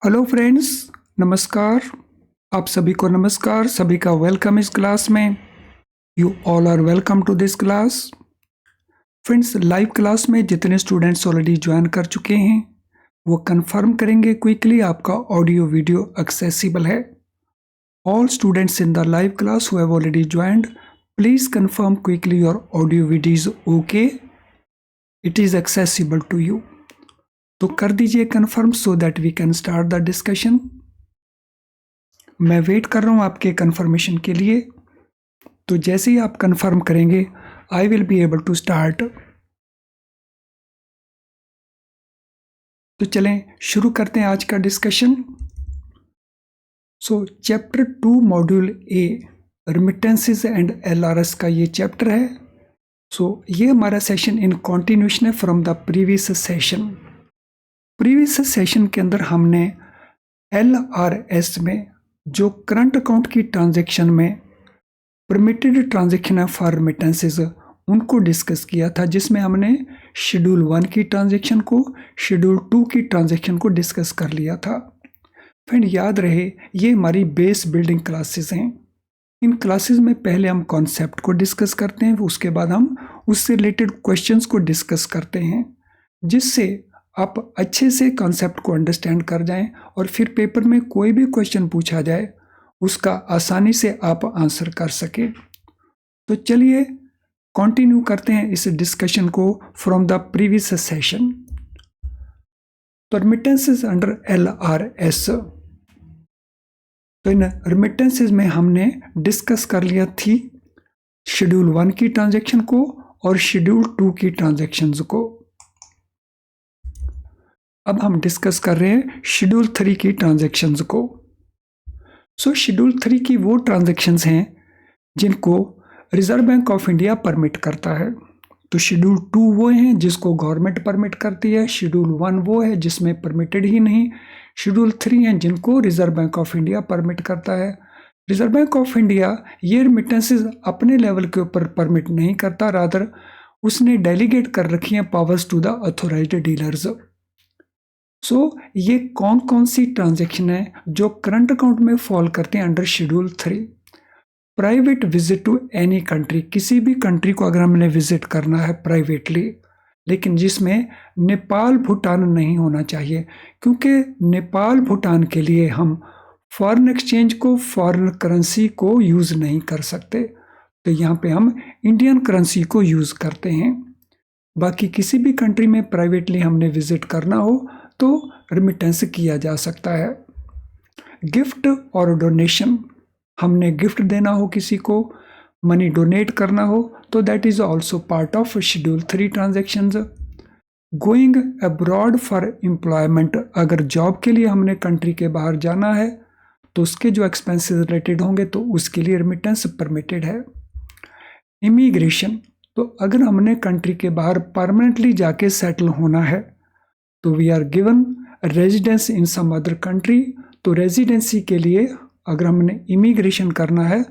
Hello friends, नमस्कार। आप सभी को नमस्कार, सभी का वेलकम इस क्लास में। You all are welcome to this class. Friends, live class में जितने स्टूडेंट्स ऑलरेडी ज्वाइन कर चुके हैं वो कंफर्म करेंगे क्विकली आपका ऑडियो वीडियो एक्सेसिबल है। All students in the live class who have already joined, please confirm quickly your audio video is okay, it is accessible to you. तो कर दीजिए confirm so that we can start the discussion. मैं wait कर रहा हूँ आपके confirmation के लिए। तो जैसे ही आप कंफर्म करेंगे I will be able to start. तो चलें शुरू करते हैं आज का discussion. So chapter 2 module A remittances and LRS का ये चैप्टर है। ये हमारा सेशन इन कॉन्टिन्यूशन है from the previous session. Previous session के अंदर हमने एलआरएस में जो करंट अकाउंट की ट्रांजैक्शन में परमिटेड ट्रांजैक्शन है फॉर रेमिटेंसेस उनको डिस्कस किया था, जिसमें हमने शेड्यूल 1 की ट्रांजैक्शन को, शेड्यूल 2 की ट्रांजैक्शन को डिस्कस कर लिया था। फ्रेंड याद रहे ये हमारी बेस बिल्डिंग क्लासेस हैं। इन क्लासेस में पहले हम कॉन्सेप्ट को डिस्कस करते हैं, उसके बाद हम उससे रिलेटेड क्वेश्चंस को डिस्कस करते हैं, जिससे आप अच्छे से कॉन्सेप्ट को अंडरस्टैंड कर जाएं और फिर पेपर में कोई भी क्वेश्चन पूछा जाए उसका आसानी से आप आंसर कर सके। तो चलिए कंटिन्यू करते हैं इस डिस्कशन को फ्रॉम द प्रीवियस सेशन। तो रेमिटेंसेस अंडर एलआरएस, तो इन रेमिटेंसेस में हमने डिस्कस कर लिया थी शेड्यूल 1 की ट्रांजैक्शन को और शेड्यूल 2 की ट्रांजैक्शंस को। अब हम डिस्कस कर रहे हैं शेड्यूल 3 की ट्रांजैक्शंस को। शेड्यूल 3 की वो ट्रांजैक्शंस हैं जिनको reserve bank of India permit करता है। तो शेड्यूल 2 वो हैं जिसको गवर्नमेंट परमिट करती है, शेड्यूल 1 वो है जिसमें परमिटेड ही नहीं, शेड्यूल 3 हैं जिनको reserve bank of India permit करता है। रिजर्व बैंक ऑफ इंडिया ये रेमिटेंसेस अपने लेवल के ऊपर परमिट नहीं करता, रादर उसने डेलीगेट कर रखी हैं powers to the authorised dealers. ये कौन कौन सी ट्रांजैक्शन है जो करंट अकाउंट में फॉल करते हैं under schedule 3। Private visit to any country, किसी भी कंट्री को अगर हमने विजिट करना है प्राइवेटली, लेकिन जिसमें नेपाल भूटान नहीं होना चाहिए, क्योंकि नेपाल भूटान के लिए हम फॉरेन एक्सचेंज को, फॉरेन करेंसी को यूज़ नहीं कर सकते। तो यहाँ पे हम इंडियन करेंसी को यूज़ करते हैं। बाकी किसी भी कंट्री में प्राइवेटली हमने विजिट करना हो तो रेमिटेंस किया जा सकता है। गिफ्ट और डोनेशन, हमने गिफ्ट देना हो किसी को, मनी डोनेट करना हो, तो that is also part of schedule 3 transactions. Going abroad for employment, अगर जॉब के लिए हमने कंट्री के बाहर जाना है तो उसके जो एक्सपेंसेस रिलेटेड होंगे तो उसके लिए रेमिटेंस परमिटेड है। इमिग्रेशन, तो अगर हमने कंट्री के बाहर परमानेंटली जाके सेटल होना है तो we are given residence in some other country, तो रेजिडेंसी के लिए अगर हमने इमिग्रेशन करना है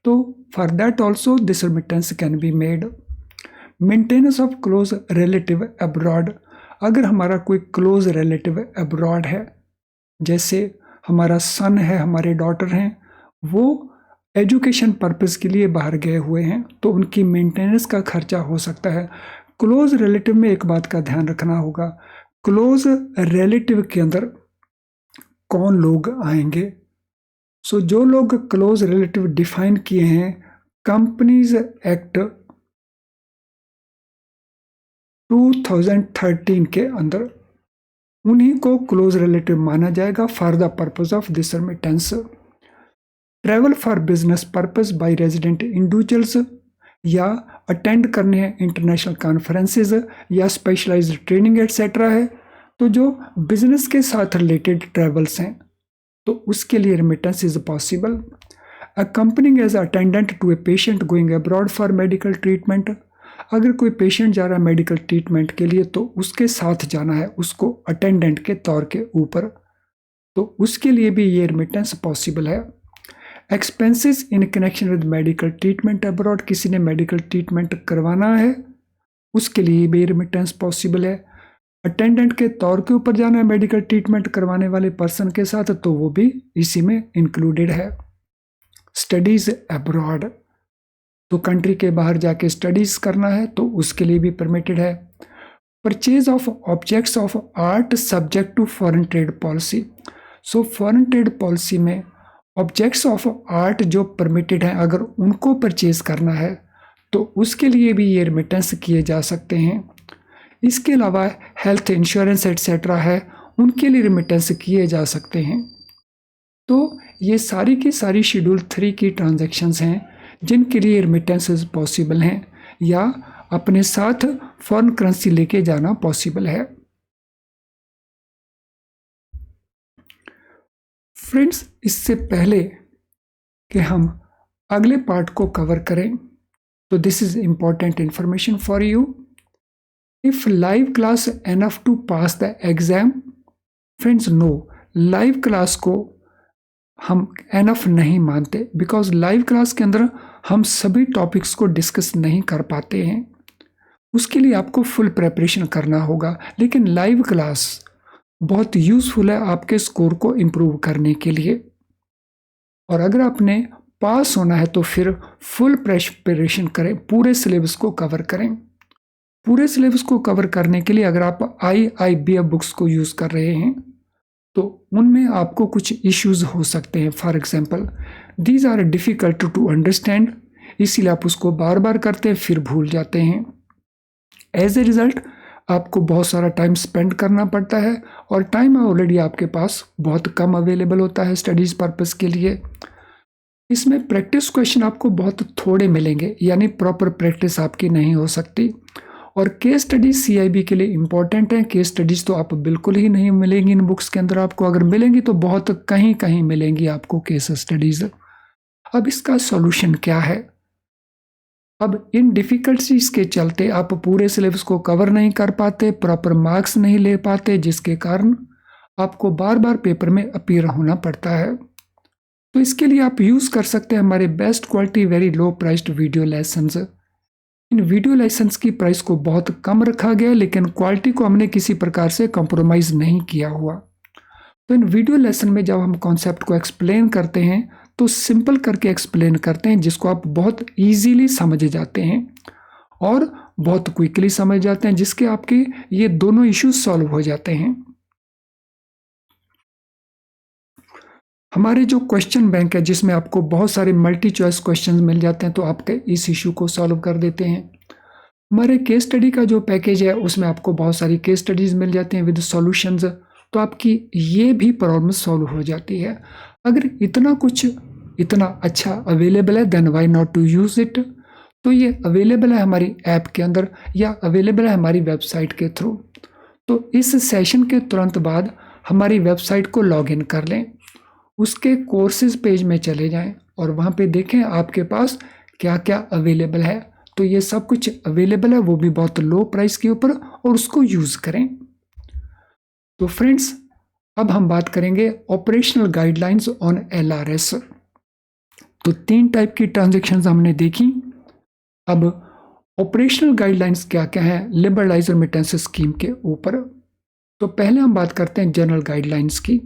तो for that also this remittance can be made. Maintenance of close relative abroad, अगर हमारा कोई क्लोज रिलेटिव अब्रॉड है, जैसे हमारा सन है, हमारे डॉटर हैं, वो एजुकेशन पर्पस के लिए बाहर गए हुए हैं, तो उनकी मेंटेनेंस का खर्चा हो सकता है। क्लोज रिलेटिव में एक बात का ध्यान रखना होगा, क्लोज रिलेटिव के अंदर कौन लोग आएंगे। जो लोग क्लोज रिलेटिव डिफाइन किए हैं कंपनीज एक्ट 2013 के अंदर, उन्हीं को क्लोज रिलेटिव माना जाएगा for the purpose of this remittance. Travel for business purpose bye resident individuals, या अटेंड करने हैं इंटरनेशनल कॉन्फ्रेंसेज या स्पेशलाइज्ड ट्रेनिंग एटसेट्रा है, तो जो बिजनेस के साथ रिलेटेड ट्रैवल्स हैं तो उसके लिए remittance is possible. Accompanying as attendant to a patient going abroad for medical treatment, अगर कोई पेशेंट जा रहा है मेडिकल ट्रीटमेंट के लिए तो उसके साथ जाना है उसको अटेंडेंट के तौर के ऊपर, तो उसके लिए भी ये रेमिटेंस पॉसिबल है। Expenses in connection with medical treatment abroad, किसी ने मेडिकल ट्रीटमेंट करवाना है उसके लिए भी रेमिटेंस पॉसिबल है। अटेंडेंट के तौर के ऊपर जाना है मेडिकल ट्रीटमेंट करवाने वाले पर्सन के साथ, तो वो भी इसी में इंक्लूडेड है। स्टडीज अब्रॉड, तो कंट्री के बाहर जाके स्टडीज करना है तो उसके लिए भी परमिटेड है। Purchase of objects of art subject to foreign trade policy, so foreign trade policy में ऑब्जेक्ट्स ऑफ आर्ट जो परमिटेड हैं, अगर उनको परचेज करना है तो उसके लिए भी ये रिमिटेंस किए जा सकते हैं। इसके अलावा हेल्थ इंश्योरेंस एटसेट्रा है, उनके लिए रिमिटेंस किए जा सकते हैं। तो ये सारी की सारी शेड्यूल 3 की ट्रांजैक्शंस हैं जिनके लिए रिमिटेंसेस पॉसिबल हैं या अपने साथ फॉरेन करेंसी लेके जाना पॉसिबल है। फ्रेंड्स, इससे पहले कि हम अगले पार्ट को कवर करें, तो this is important information for you. If live class enough to pass the exam, friends no, live class को हम एनफ नहीं मानते, बिकॉज लाइव क्लास के अंदर हम सभी टॉपिक्स को डिस्कस नहीं कर पाते हैं। उसके लिए आपको फुल प्रेपरेशन करना होगा, लेकिन लाइव क्लास बहुत यूजफुल है आपके स्कोर को इम्प्रूव करने के लिए। और अगर आपने पास होना है तो फिर फुल प्रेपरेशन करें, पूरे सिलेबस को कवर करें। पूरे सिलेबस को कवर करने के लिए अगर आप IIBF बुक्स को यूज़ कर रहे हैं तो उनमें आपको कुछ इश्यूज हो सकते हैं। For example, these are difficult to understand, इसीलिए आप उसको बार बार करते हैं फिर भूल जाते हैं। एज ए रिज़ल्ट आपको बहुत सारा टाइम स्पेंड करना पड़ता है और टाइम ऑलरेडी आपके पास बहुत कम अवेलेबल होता है स्टडीज़ पर्पज़ के लिए। इसमें प्रैक्टिस क्वेश्चन आपको बहुत थोड़े मिलेंगे, यानी प्रॉपर प्रैक्टिस आपकी नहीं हो सकती। और केस स्टडीज CIB के लिए इम्पॉर्टेंट है। केस स्टडीज तो आप बिल्कुल ही नहीं मिलेंगी इन बुक्स के अंदर, आपको अगर मिलेंगी तो बहुत कहीं कहीं मिलेंगी आपको केस स्टडीज। अब इसका सॉल्यूशन क्या है? अब इन डिफिकल्टीज के चलते आप पूरे सिलेबस को कवर नहीं कर पाते, प्रॉपर मार्क्स नहीं ले पाते, जिसके कारण आपको बार बार पेपर में अपीयर होना पड़ता है। तो इसके लिए आप यूज़ कर सकते हैं हमारे best quality very low priced video lessons. इन वीडियो लाइसेंस की प्राइस को बहुत कम रखा गया, लेकिन क्वालिटी को हमने किसी प्रकार से कॉम्प्रोमाइज़ नहीं किया हुआ। तो इन वीडियो लेसन में जब हम कॉन्सेप्ट को एक्सप्लेन करते हैं तो सिंपल करके एक्सप्लेन करते हैं, जिसको आप बहुत इजीली समझ जाते हैं और बहुत क्विकली समझ जाते हैं, जिसके आपके ये दोनों इश्यूज सॉल्व हो जाते हैं। हमारे जो क्वेश्चन बैंक है जिसमें आपको बहुत सारे मल्टी चॉइस क्वेश्चंस मिल जाते हैं, तो आपके इस इशू को सॉल्व कर देते हैं। हमारे केस स्टडी का जो पैकेज है उसमें आपको बहुत सारी केस स्टडीज़ मिल जाती हैं विद सॉल्यूशंस, तो आपकी ये भी प्रॉब्लम सॉल्व हो जाती है। अगर इतना कुछ इतना अच्छा अवेलेबल है then why not to use it. तो ये अवेलेबल है हमारी ऐप के अंदर या अवेलेबल है हमारी वेबसाइट के थ्रू। तो इस सेशन के तुरंत बाद हमारी वेबसाइट को लॉगिन कर लें, उसके कोर्सेज पेज में चले जाएं और वहाँ पे देखें आपके पास क्या क्या अवेलेबल है। तो ये सब कुछ अवेलेबल है, वो भी बहुत लो प्राइस के ऊपर, और उसको यूज़ करें। तो फ्रेंड्स, अब हम बात करेंगे ऑपरेशनल गाइडलाइंस ऑन LRS। तो 3 टाइप की ट्रांजैक्शंस हमने देखी। अब ऑपरेशनल गाइडलाइंस क्या क्या है लिबरलाइज रेमिटेंस स्कीम के ऊपर। तो पहले हम बात करते हैं जनरल गाइडलाइंस की।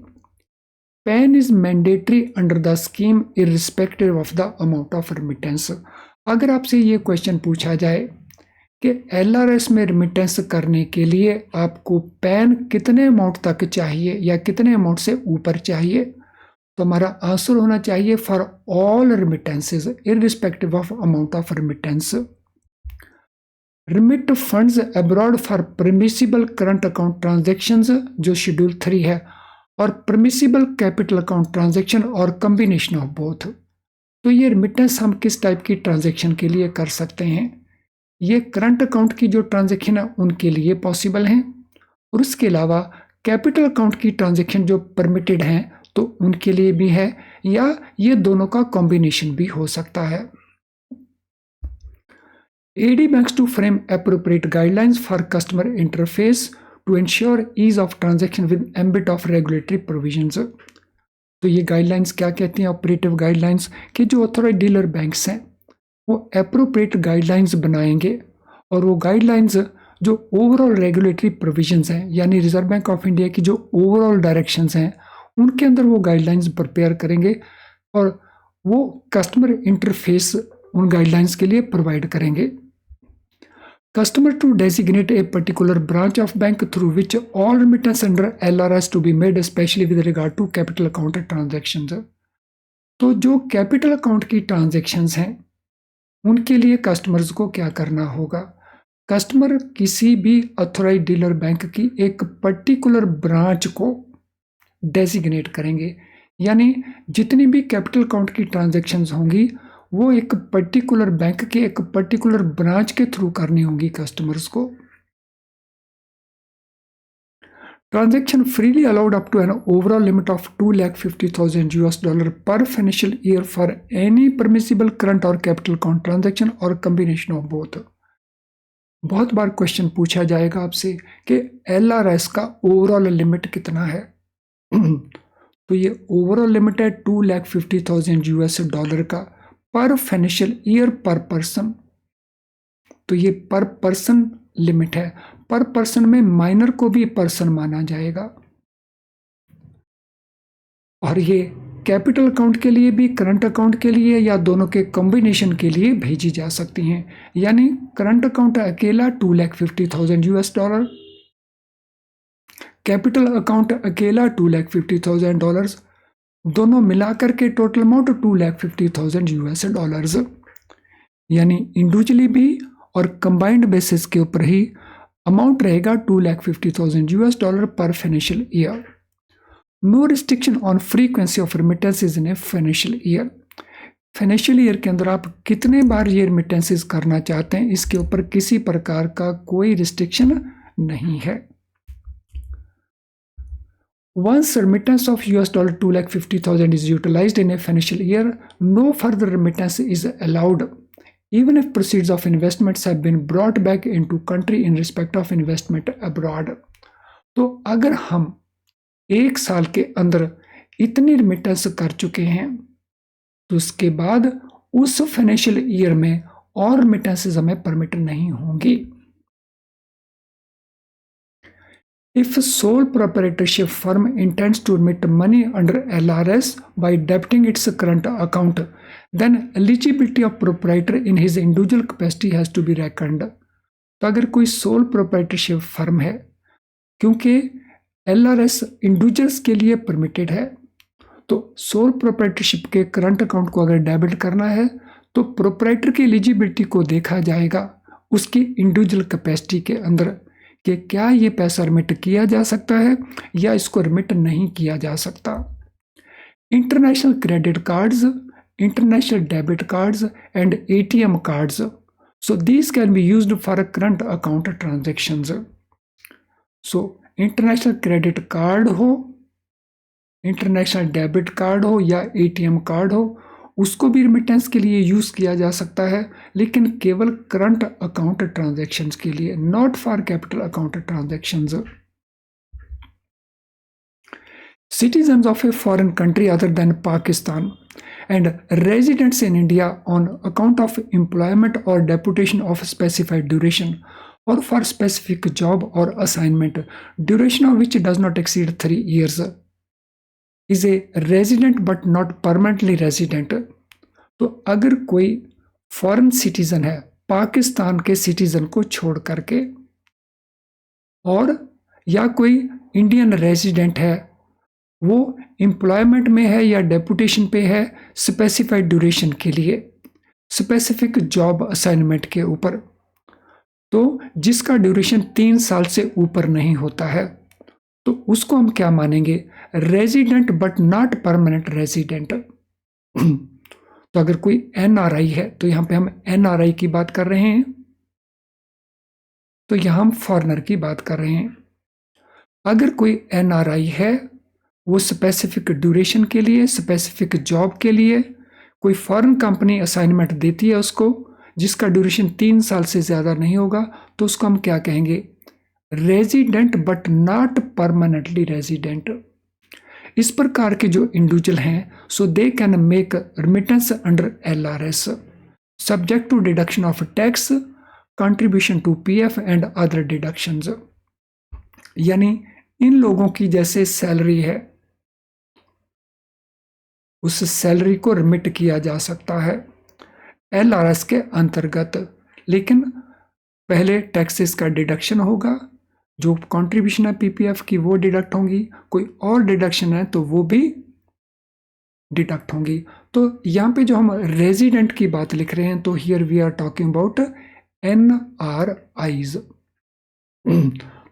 Pan is mandatory under the scheme irrespective of the amount of remittance. अगर आपसे ये क्वेश्चन पूछा जाए कि LRS में रेमिटेंस करने के लिए आपको पैन कितने अमाउंट तक चाहिए या कितने अमाउंट से ऊपर चाहिए, तो हमारा आंसर होना चाहिए for all remittances irrespective of amount of remittance. Remit funds abroad for permissible current account transactions जो शेड्यूल 3 है, और परमिसिबल कैपिटल अकाउंट ट्रांजैक्शन और कॉम्बिनेशन ऑफ बोथ। तो ये रिमिटेंस हम किस टाइप की ट्रांजैक्शन के लिए कर सकते हैं? ये करंट अकाउंट की जो ट्रांजैक्शन है उनके लिए पॉसिबल हैं, और उसके अलावा कैपिटल अकाउंट की ट्रांजैक्शन जो परमिटेड हैं तो उनके लिए भी है, या ये दोनों का कॉम्बिनेशन भी हो सकता है। AD banks to frame appropriate guidelines for customer interface to ensure ease of transaction with ambit of regulatory provisions। तो ये गाइडलाइंस क्या कहती हैं? ऑपरेटिव गाइडलाइंस कि जो ऑथोराइज डीलर बैंक्स हैं वो एप्रोप्रिएट गाइडलाइंस बनाएंगे, और वो गाइडलाइंस जो ओवरऑल रेगुलेटरी प्रोविजंस हैं, यानी रिजर्व बैंक ऑफ इंडिया की जो ओवरऑल डायरेक्शंस हैं, उनके अंदर वो गाइडलाइंस प्रिपेयर करेंगे और वो कस्टमर इंटरफेस उन गाइडलाइंस के लिए प्रोवाइड करेंगे. Customer to designate a particular branch of bank through which all remittance under LRS to be made, especially with regard to capital account transactions. तो जो कैपिटल अकाउंट की ट्रांजैक्शंस हैं उनके लिए कस्टमर्स को क्या करना होगा? कस्टमर किसी भी ऑथोराइज डीलर बैंक की एक पर्टिकुलर ब्रांच को डेजिग्नेट करेंगे, यानी जितनी भी कैपिटल अकाउंट की ट्रांजैक्शंस होंगी वो एक पर्टिकुलर बैंक के एक पर्टिकुलर ब्रांच के थ्रू करनी होगी कस्टमर्स को. Transaction freely allowed up to an overall limit of $250,000 per financial year for any permissible current or capital account transaction or combination of both. बहुत बार क्वेश्चन पूछा जाएगा आपसे कि LRS का ओवरऑल लिमिट कितना है. तो ये ओवरऑल लिमिट है $250,000 का पर फाइनेंशियल ईयर पर पर्सन. तो ये पर पर्सन लिमिट है. पर पर्सन में माइनर को भी पर्सन माना जाएगा. और ये कैपिटल अकाउंट के लिए भी, करंट अकाउंट के लिए या दोनों के कॉम्बिनेशन के लिए भेजी जा सकती हैं. यानी करंट अकाउंट अकेला $250,000, कैपिटल अकाउंट अकेला $250,000, दोनों मिलाकर के टोटल अमाउंट $250,000. यानी इंडिविजुअली भी और कंबाइंड बेसिस के ऊपर ही अमाउंट रहेगा $250,000 per financial year. No restriction on frequency of remittances in a financial year. Financial year के अंदर आप कितने बार ये रेमिटेंसेज करना चाहते हैं, इसके ऊपर किसी प्रकार का कोई रिस्ट्रिक्शन नहीं है. Once remittance of $250,000 is utilized in a financial year, no further remittance is allowed, even if proceeds of investments have been brought back into country in respect of investment abroad. तो अगर हम एक साल के अंदर इतनी रेमिटेंस कर चुके हैं तो उसके बाद उस फाइनेंशियल ईयर में और रेमिटेंसेस हमें परमिट नहीं होंगी. If sole proprietorship firm intends to remit money under LRS by debiting its current account, then eligibility of proprietor in his individual capacity has to be reckoned. तो अगर कोई sole proprietorship firm है, क्योंकि LRS individuals के लिए permitted है, तो sole proprietorship के करंट अकाउंट को अगर डेबिट करना है तो प्रोप्राइटर की एलिजिबिलिटी को देखा जाएगा उसकी इंडिविजुअल कैपेसिटी के अंदर कि क्या ये पैसा रिमिट किया जा सकता है या इसको रिमिट नहीं किया जा सकता. International credit cards, international debit cards and ATM cards, so these can be used for current account transactions. So international credit card हो, इंटरनेशनल डेबिट कार्ड हो या ATM कार्ड हो, उसको भी रिमिटेंस के लिए यूज़ किया जा सकता है, लेकिन केवल करंट अकाउंट ट्रांजैक्शंस के लिए, not for capital account transactions. Citizens of a foreign country other than Pakistan and residents in India on account of employment or deputation of specified duration or for specific job or assignment, duration of which does not exceed 3 years, is a resident but not permanently resident. तो अगर कोई foreign citizen है, पाकिस्तान के citizen को छोड़ करके, और या कोई इंडियन रेजिडेंट है, वो एम्प्लॉयमेंट में है या डेपुटेशन पे है स्पेसिफाइड ड्यूरेशन के लिए, स्पेसिफिक जॉब असाइनमेंट के ऊपर, तो जिसका ड्यूरेशन 3 साल से ऊपर नहीं होता है, तो उसको हम क्या मानेंगे? Resident but not permanent resident. तो अगर कोई NRI है तो यहाँ पे हम NRI की बात कर रहे हैं, तो यहाँ हम फॉरेनर की बात कर रहे हैं. अगर कोई NRI है, वो स्पेसिफिक ड्यूरेशन के लिए, स्पेसिफिक जॉब के लिए कोई फॉरेन कंपनी असाइनमेंट देती है उसको, जिसका ड्यूरेशन 3 साल से ज़्यादा नहीं होगा, तो उसको हम क्या कहेंगे? Resident but not permanently resident. इस प्रकार के जो इंडिविजुअल हैं, so they can make remittance under LRS subject to deduction of tax contribution to PF and other deductions. यानी इन लोगों की जैसे सैलरी है, उस सैलरी को रिमिट किया जा सकता है एलआरएस के अंतर्गत, लेकिन पहले टैक्सेस का डिडक्शन होगा। जो कंट्रीब्यूशन है पीपीएफ की वो डिडक्ट होंगी, कोई और डिडक्शन है तो वो भी डिडक्ट होंगी। तो यहाँ पे जो हम रेजिडेंट की बात लिख रहे हैं, तो here we are talking about NRIs.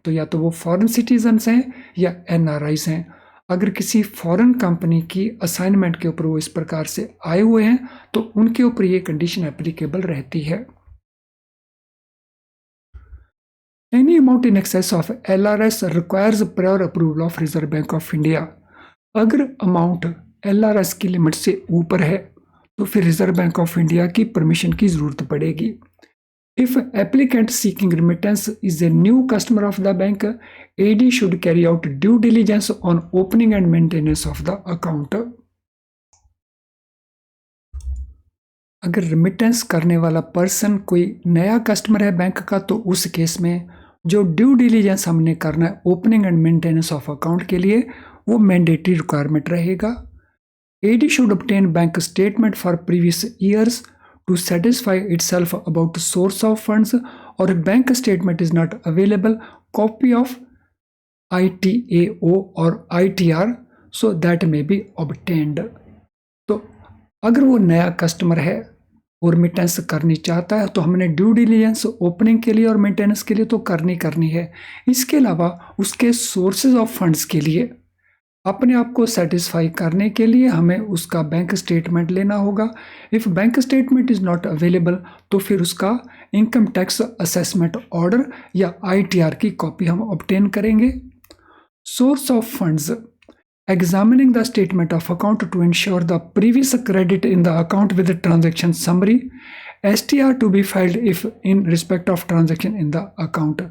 तो या तो वो फॉरेन सिटीजन्स हैं या एनआरआईज हैं। अगर किसी फॉरेन कंपनी की असाइनमेंट के ऊपर वो इस प्रकार से आए हुए हैं तो उनके ऊपर ये कंडीशन एप्लीकेबल रहती है। Any amount in excess of LRS requires prior approval of Reserve Bank of India। अगर अमाउंट LRS की लिमिट से ऊपर है तो फिर रिजर्व बैंक ऑफ इंडिया की परमिशन की जरूरत पड़ेगी। If applicant seeking remittance is a new customer of the bank, AD should carry out due diligence on opening and maintenance of the account। अगर रिमिटेंस करने वाला पर्सन कोई नया customer है बैंक का, तो उस केस में जो ड्यू डिलीजेंस हमने करना है opening and maintenance of account के लिए, वो मैंडेटरी रिक्वायरमेंट रहेगा। AD should obtain bank statement for previous years to satisfy itself about source of funds, और if bank statement is not available, copy of ITAO और ITR so that may be obtained। तो अगर वो नया customer है और remittance करनी चाहता है तो हमने ड्यू डिलीजेंस ओपनिंग के लिए और मेंटेनेंस के लिए तो करनी है। इसके अलावा उसके सोर्सेज ऑफ फंड्स के लिए अपने आप को सेटिस्फाई करने के लिए हमें उसका बैंक स्टेटमेंट लेना होगा। If bank statement is not available तो फिर उसका इनकम टैक्स असेसमेंट ऑर्डर या ITR की कॉपी हम ऑब्टेन करेंगे। Source of funds, examining the statement of account to ensure the previous credit in the account with the transaction summary, STR to be filed if in respect of transaction in the account।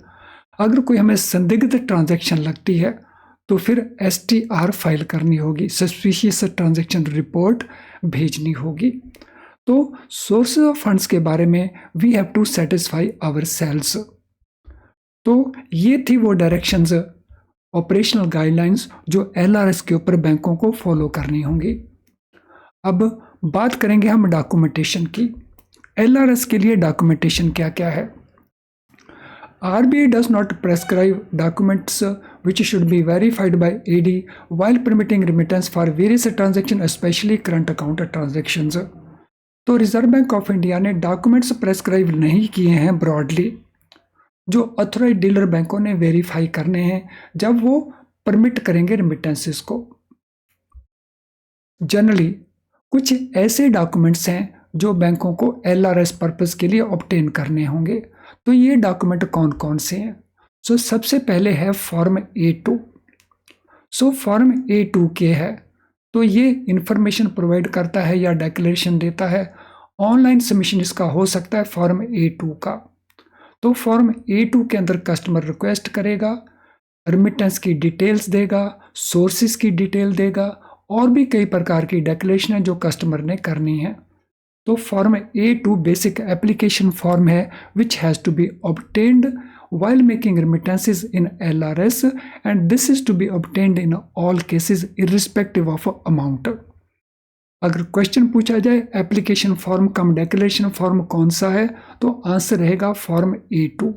अगर कोई हमें संदिग्ध transaction लगती है तो फिर STR file करनी होगी, सस्पिशियस ट्रांजैक्शन रिपोर्ट भेजनी होगी। तो सोर्सेज ऑफ फंड्स के बारे में we have to satisfy our selves. तो ये थी वो डायरेक्शंस, ऑपरेशनल गाइडलाइंस जो LRS के ऊपर बैंकों को फॉलो करनी होंगी। अब बात करेंगे हम डॉक्यूमेंटेशन की। LRS के लिए डॉक्यूमेंटेशन क्या क्या है। RBI does not prescribe documents which should be verified by AD while permitting remittance for various transactions, especially current account transactions। तो रिजर्व बैंक ऑफ इंडिया ने डॉक्यूमेंट्स प्रेस्क्राइब नहीं किए हैं ब्रॉडली, जो अथोराइज डीलर बैंकों ने वेरीफाई करने हैं जब वो परमिट करेंगे रिमिटेंसेस को। जनरली कुछ ऐसे डॉक्यूमेंट्स हैं जो बैंकों को LRS पर्पस के लिए ऑब्टेन करने होंगे। तो ये डॉक्यूमेंट कौन कौन से हैं? सो सबसे पहले है form A2। So form A2 के है तो ये इंफॉर्मेशन प्रोवाइड करता है या डिक्लेरेशन देता है। ऑनलाइन सबमिशन इसका हो सकता है फॉर्म A2 का। तो फॉर्म A2 के अंदर कस्टमर रिक्वेस्ट करेगा, रिमिटेंस की डिटेल्स देगा, सोर्सेज की डिटेल देगा और भी कई प्रकार की डिक्लेरेशन है जो कस्टमर ने करनी है। तो form A2 basic application form है which has to be obtained while making remittances in LRS and this is to be obtained in all cases irrespective of amount। अगर क्वेश्चन पूछा जाए एप्लीकेशन फॉर्म कम declaration form कौन सा है, तो answer रहेगा form A2।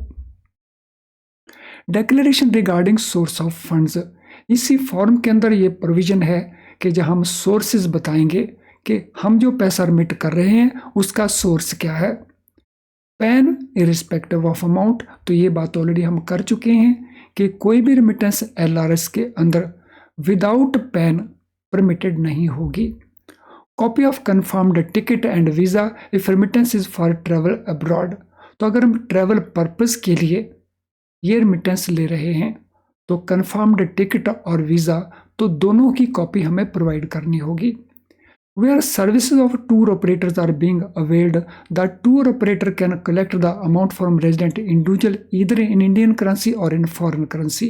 Declaration regarding source of funds, इसी form के अंदर ये प्रोविजन है कि जब हम सोर्सेज बताएंगे कि हम जो पैसा रिमिट कर रहे हैं उसका सोर्स क्या है। पैन इरिस्पेक्टिव ऑफ अमाउंट, तो ये बात ऑलरेडी हम कर चुके हैं कि कोई भी रिमिटेंस LRS के अंदर विदाउट पैन परमिटेड नहीं होगी। Copy of confirmed ticket and visa if remittance is for travel abroad, तो अगर हम ट्रैवल पर्पस के लिए ये रिमिटेंस ले रहे हैं तो कन्फर्म्ड टिकट और वीज़ा तो दोनों की कॉपी हमें प्रोवाइड करनी होगी। Where services of tour operators are being availed, the tour operator can collect the amount from resident individual either in Indian currency or in foreign currency।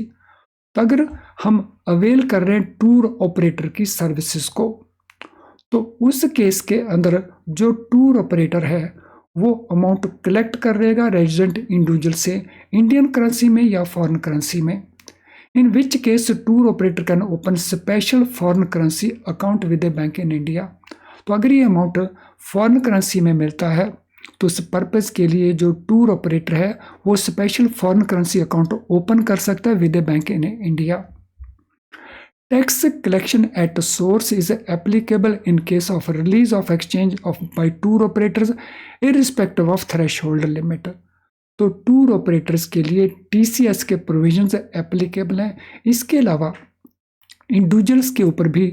तो अगर हम अवेल कर रहे हैं टूर ऑपरेटर की सर्विसेज को, तो उस केस के अंदर जो टूर ऑपरेटर है वो अमाउंट कलेक्ट कर रहेगा रेजिडेंट इंडिविजुअल से इंडियन करेंसी में या फॉरेन करेंसी में। In which case tour operator can open special foreign currency account with a bank in India. तो अगर ये अमाउंट फॉरेन करेंसी में मिलता है तो उस पर्पज़ के लिए जो टूर ऑपरेटर है वो special foreign currency account open कर सकता है with a bank in India. Tax collection at source is applicable in case of release of exchange by tour operators irrespective of threshold limit। तो tour operators के लिए TCS के provisions applicable हैं। इसके अलावा इंडिविजुअल्स के ऊपर भी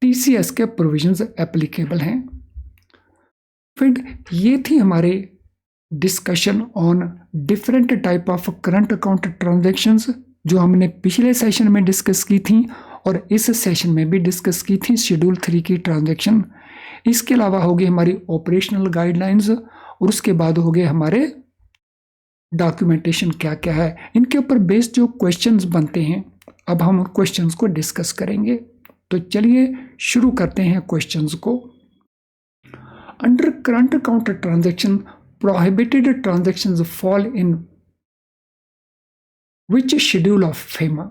TCS के प्रोविजंस एप्लीकेबल हैं। फ्रेंड, ये थी हमारे discussion on different type of current account transactions जो हमने पिछले सेशन में डिस्कस की थी और इस सेशन में भी डिस्कस की थी शेड्यूल 3 की ट्रांजैक्शन। इसके अलावा हो गई हमारी ऑपरेशनल गाइडलाइंस और उसके बाद हो गए हमारे डॉक्यूमेंटेशन क्या क्या है। इनके ऊपर बेस्ड जो क्वेश्चंस बनते हैं अब हम क्वेश्चंस को डिस्कस करेंगे। तो चलिए शुरू करते हैं क्वेश्चंस को। Under current account transaction prohibited transactions fall in which schedule of FEMA.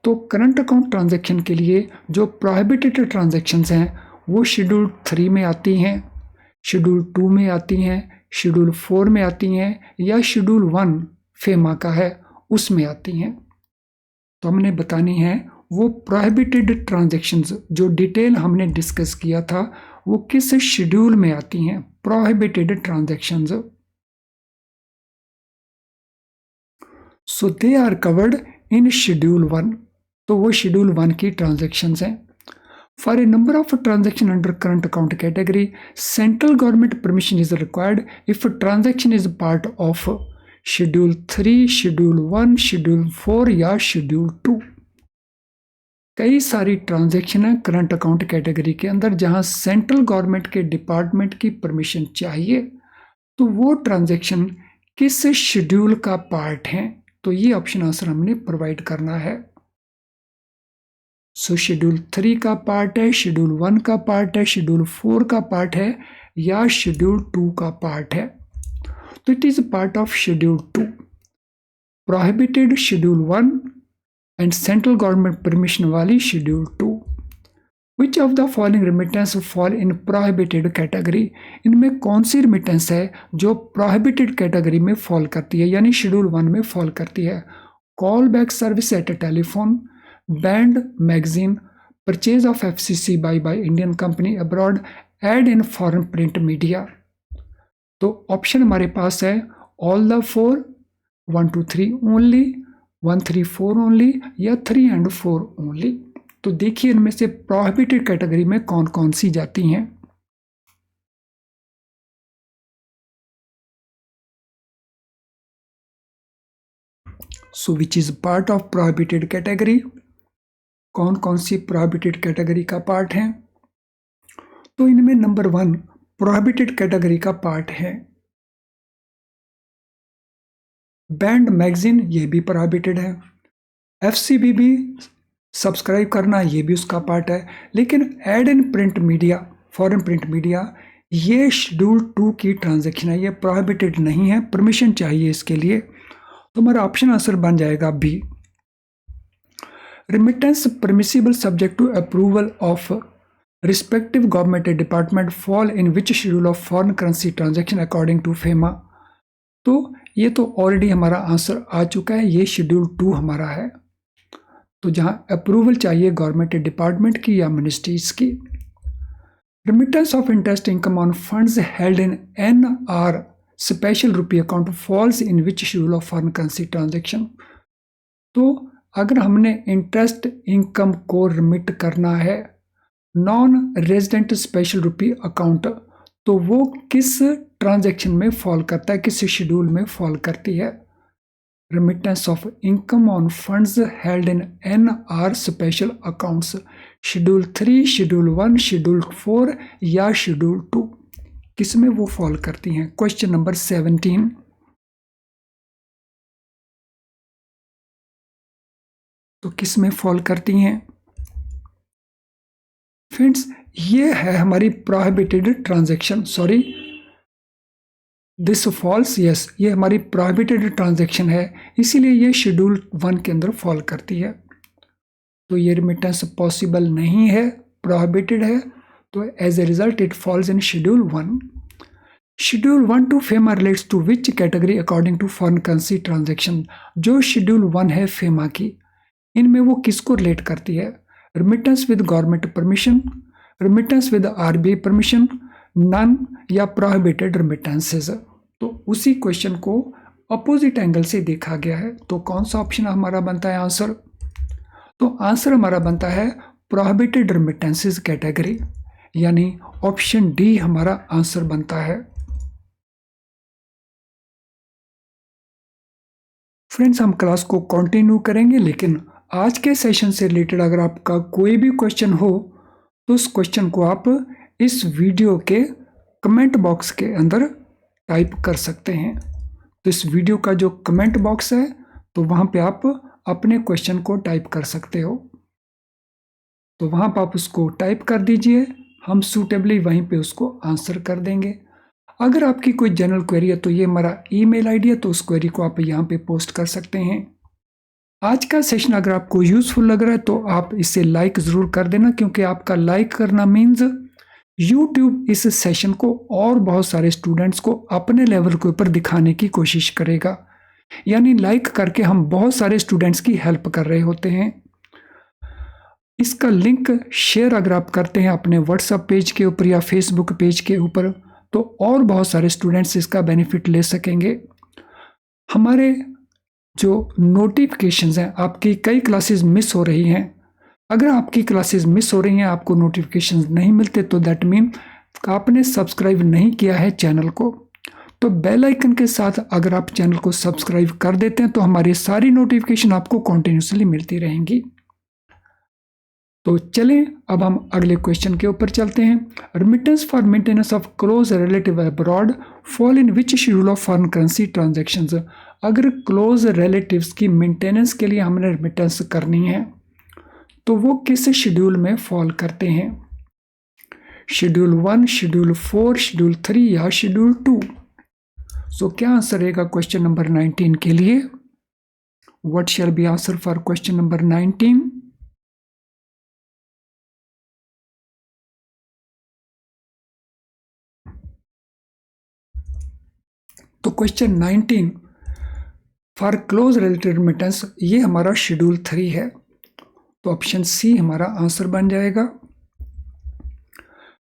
तो करंट अकाउंट ट्रांजैक्शन के लिए जो प्रोहिबिटेड ट्रांजैक्शंस हैं वो शेड्यूल 3 में आती हैं, शेड्यूल 2 में आती हैं, शेड्यूल 4 में आती हैं या शेड्यूल 1 फेमा का है उसमें आती हैं। तो हमने बतानी है वो प्रोहिबिटेड ट्रांजैक्शंस जो डिटेल हमने डिस्कस किया था वो किस शेड्यूल में आती हैं। Prohibited transactions so they are covered in schedule 1। तो वो शेड्यूल 1 की ट्रांजैक्शंस हैं। For a number of transaction under current account category central government permission is required if transaction is part of schedule 3, schedule 1, schedule 4 या schedule 2। कई सारी transaction है current account category के अंदर जहां सेंट्रल गवर्नमेंट के डिपार्टमेंट की परमिशन चाहिए। तो वो ट्रांजैक्शन किस शेड्यूल का पार्ट है, तो ये ऑप्शन आंसर हमने प्रोवाइड करना है। सो शेड्यूल 3 का पार्ट है, शेड्यूल 1 का पार्ट है, शेड्यूल 4 का पार्ट है या शेड्यूल 2 का पार्ट है। तो it is part of schedule 2। Prohibited schedule 1 and central government permission वाली schedule 2। Which of the following remittance fall in prohibited category. इनमें कौन सी रेमिटेंस है जो प्रोहिबिटेड कैटेगरी में फॉल करती है यानी शेड्यूल 1 में फॉल करती है। Call back service at telephone, band magazine, purchase of FCC by Indian company abroad, ad in foreign print media. तो ऑप्शन हमारे पास है ऑल द 4, 1 2 3 ओनली, 1 3 4 ओनली या 3 and 4 ओनली। तो देखिए इनमें से प्रोहिबिटेड कैटेगरी में कौन कौन सी जाती हैं। So which is part of prohibited category, कौन कौन सी प्रोहिबिटेड कैटेगरी का पार्ट है। तो इनमें नंबर 1 प्रोहिबिटेड कैटेगरी का पार्ट है बैंड मैगजीन, ये भी प्रोहिबिटेड है। FCBB सब्सक्राइब करना ये भी उसका पार्ट है। लेकिन ad in print media, foreign print media, ये शेड्यूल 2 की ट्रांजैक्शन है, ये प्रोहिबिटेड नहीं है, परमिशन चाहिए इसके लिए। तो हमारा ऑप्शन आंसर बन जाएगा B. Remittance permissible subject to approval of respective government department fall in which schedule of foreign currency transaction according to FEMA। तो ये तो ऑलरेडी हमारा आंसर आ चुका है, ये शेड्यूल 2 हमारा है। तो जहां अप्रूवल चाहिए गवर्नमेंट डिपार्टमेंट की या मिनिस्ट्रीज की। Remittance of interest income on funds held in NR special rupee account falls in which schedule of foreign currency transaction। तो अगर हमने इंटरेस्ट इनकम को रिमिट करना है नॉन रेजिडेंट स्पेशल रुपी अकाउंट, तो वो किस ट्रांजैक्शन में फॉल करता है, किस शेड्यूल में फॉल करती है। Remittance of income on funds held in NR special accounts, schedule 3, schedule 1, schedule 4 या शेड्यूल 2, किस में वो फॉल करती हैं। Question number 17। तो किस में फॉल करती हैं फ्रेंड्स, ये है हमारी prohibited transaction. Sorry, this falls, yes, ये हमारी प्रोहिबिटेड ट्रांजैक्शन है, इसीलिए ये शेड्यूल 1 के अंदर फॉल करती है। तो ये रिमिटेंस पॉसिबल नहीं है, प्रोहिबिटेड है, तो as a result it falls in schedule 1। Schedule 1 to FEMA relates to which category according to foreign currency transaction. जो शेड्यूल 1 है फेमा की, इनमें वो किसको रिलेट करती है? Remittance with government permission, remittance with RBI permission, none या prohibited remittances. तो उसी क्वेश्चन को अपोजिट एंगल से देखा गया है। तो कौन सा ऑप्शन हमारा बनता है आंसर? तो आंसर हमारा बनता है प्रोहिबिटेड रिमिटेंसेज कैटेगरी, यानी ऑप्शन डी हमारा आंसर बनता है। फ्रेंड्स, हम क्लास को कंटिन्यू करेंगे, लेकिन आज के सेशन से रिलेटेड अगर आपका कोई भी क्वेश्चन हो तो उस क्वेश्चन को आप इस वीडियो के कमेंट बॉक्स के अंदर टाइप कर सकते हैं। तो इस वीडियो का जो कमेंट बॉक्स है, तो वहाँ पे आप अपने क्वेश्चन को टाइप कर सकते हो। तो वहाँ पर आप उसको टाइप कर दीजिए, हम सूटेबली वहीं पे उसको आंसर कर देंगे। अगर आपकी कोई जनरल क्वेरी है तो ये हमारा ईमेल आईडी है, तो उस क्वेरी को आप यहाँ पे पोस्ट कर सकते हैं। आज का सेशन अगर आपको यूजफुल लग रहा है तो आप इसे लाइक ज़रूर कर देना, क्योंकि आपका लाइक करना मीन्स यूट्यूब इस सेशन को और बहुत सारे स्टूडेंट्स को अपने लेवल के ऊपर दिखाने की कोशिश करेगा। यानी लाइक करके हम बहुत सारे स्टूडेंट्स की हेल्प कर रहे होते हैं। इसका लिंक शेयर अगर आप करते हैं अपने व्हाट्सएप पेज के ऊपर या फेसबुक पेज के ऊपर, तो और बहुत सारे स्टूडेंट्स इसका बेनिफिट ले सकेंगे। हमारे जो नोटिफिकेशंस हैं, आपकी कई क्लासेस मिस हो रही हैं। अगर आपकी क्लासेस मिस हो रही हैं, आपको नोटिफिकेशंस नहीं मिलते, तो दैट मीन आपने सब्सक्राइब नहीं किया है चैनल को। तो बेल आइकन के साथ अगर आप चैनल को सब्सक्राइब कर देते हैं तो हमारी सारी नोटिफिकेशन आपको कॉन्टिन्यूसली मिलती रहेंगी। तो चलें अब हम अगले क्वेश्चन के ऊपर चलते हैं। Remittance for maintenance of close relative abroad fall in which schedule of foreign currency transactions. अगर क्लोज रिलेटिव्स की मेंटेनेंस के लिए हमने रिमिटेंस करनी है तो वो किस शेड्यूल में फॉल करते हैं? शेड्यूल 1, शेड्यूल 4, शेड्यूल 3 या शेड्यूल 2? सो क्या आंसर रहेगा क्वेश्चन नंबर 19 के लिए? What shall be answer for question number 19? तो question 19 for close related remittance, ये हमारा शेड्यूल 3 है। तो ऑप्शन सी हमारा आंसर बन जाएगा।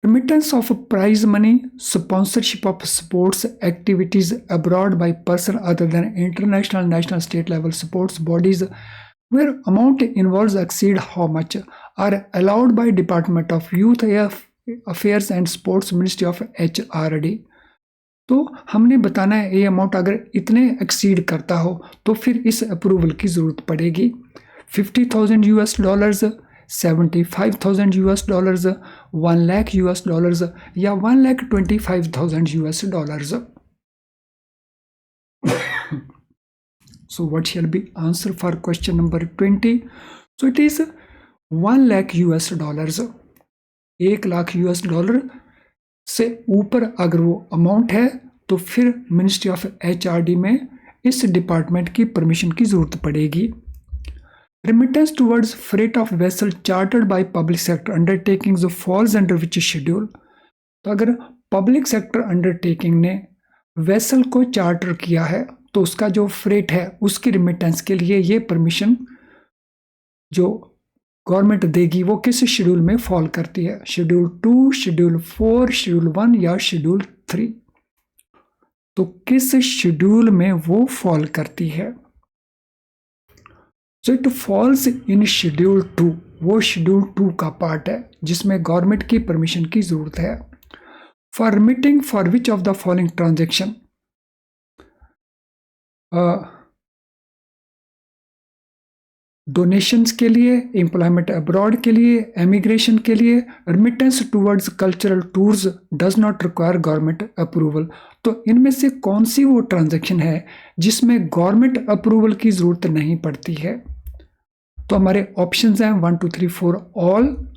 Remittance of prize money, sponsorship of sports activities abroad by person other than international, national, state level sports bodies where amount involves exceed how much are allowed by Department of Youth Affairs and Sports, Ministry of HRD। तो हमने बताना है ये amount अगर इतने exceed करता हो तो फिर इस अप्रूवल की ज़रूरत पड़ेगी। $50,000, $75,000, $1,00,000 या $1,25,000। So what shall be answer for question number 20? So it is $1,00,000। $1,00,000 से ऊपर अगर वो अमाउंट है तो फिर मिनिस्ट्री ऑफ HRD में इस डिपार्टमेंट की परमिशन की जरूरत पड़ेगी। Remittance towards freight of vessel chartered by public sector undertakings falls under which schedule? तो अगर पब्लिक सेक्टर अंडरटेकिंग ने वेसल को चार्टर किया है तो उसका जो फ्रेट है उसकी रिमिटेंस के लिए ये परमिशन जो गवर्नमेंट देगी वो किस शेड्यूल में फॉल करती है? शेड्यूल 2, शेड्यूल 4, शेड्यूल 1 या शेड्यूल 3? तो किस शेड्यूल में वो फॉल करती है? So it falls in schedule 2। वो शेड्यूल 2 का पार्ट है जिसमें गवर्नमेंट की परमिशन की जरूरत है। For remitting for which of the following transaction? Donations के लिए, एम्प्लॉयमेंट अब्रॉड के लिए, एमिग्रेशन के लिए, remittance towards cultural tours does not require government approval. तो इनमें से कौन सी वो ट्रांजैक्शन है जिसमें गवर्नमेंट अप्रूवल की जरूरत नहीं पड़ती है? तो हमारे ऑप्शंस हैं 1 2 3 4 ऑल,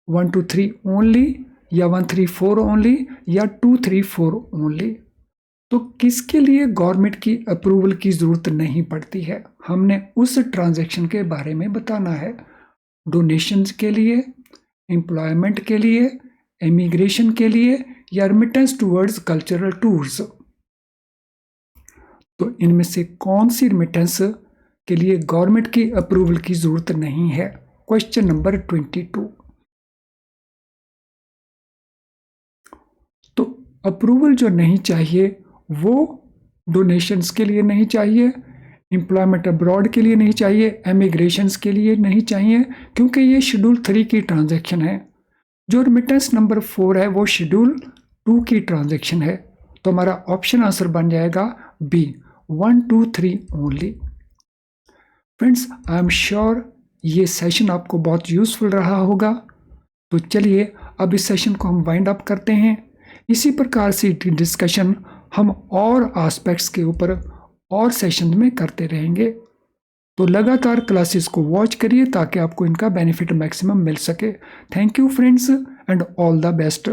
1 2 3 ओनली या 1 3 4 ओनली या 2 3 4 ओनली। तो किसके लिए गवर्नमेंट की अप्रूवल की ज़रूरत नहीं पड़ती है? हमने उस ट्रांजैक्शन के बारे में बताना है। डोनेशंस के लिए, एम्प्लॉयमेंट के लिए, इमिग्रेशन के लिए या रेमिटेंस टूवर्ड्स कल्चरल टूर्स। तो इनमें से कौन सी रेमिटेंस के लिए गवर्नमेंट की अप्रूवल की ज़रूरत नहीं है? Question number 22। तो अप्रूवल जो नहीं चाहिए वो डोनेशंस के लिए नहीं चाहिए, एम्प्लॉयमेंट अब्रॉड के लिए नहीं चाहिए, एमिग्रेशंस के लिए नहीं चाहिए, क्योंकि ये शेड्यूल 3 की ट्रांजैक्शन है। जो रेमिटेंस नंबर 4 है वो शेड्यूल 2 की ट्रांजैक्शन है। तो हमारा ऑप्शन आंसर बन जाएगा B, 1, 2, 3 only. Friends, I am sure ये सेशन आपको बहुत यूजफुल रहा होगा। तो चलिए अब इस सेशन को हम वाइंड अप करते हैं। इसी प्रकार से डिस्कशन हम और एस्पेक्ट्स के ऊपर और सेशन में करते रहेंगे। तो लगातार क्लासेस को वॉच करिए ताकि आपको इनका बेनिफिट मैक्सिमम मिल सके। Thank you friends and all the best.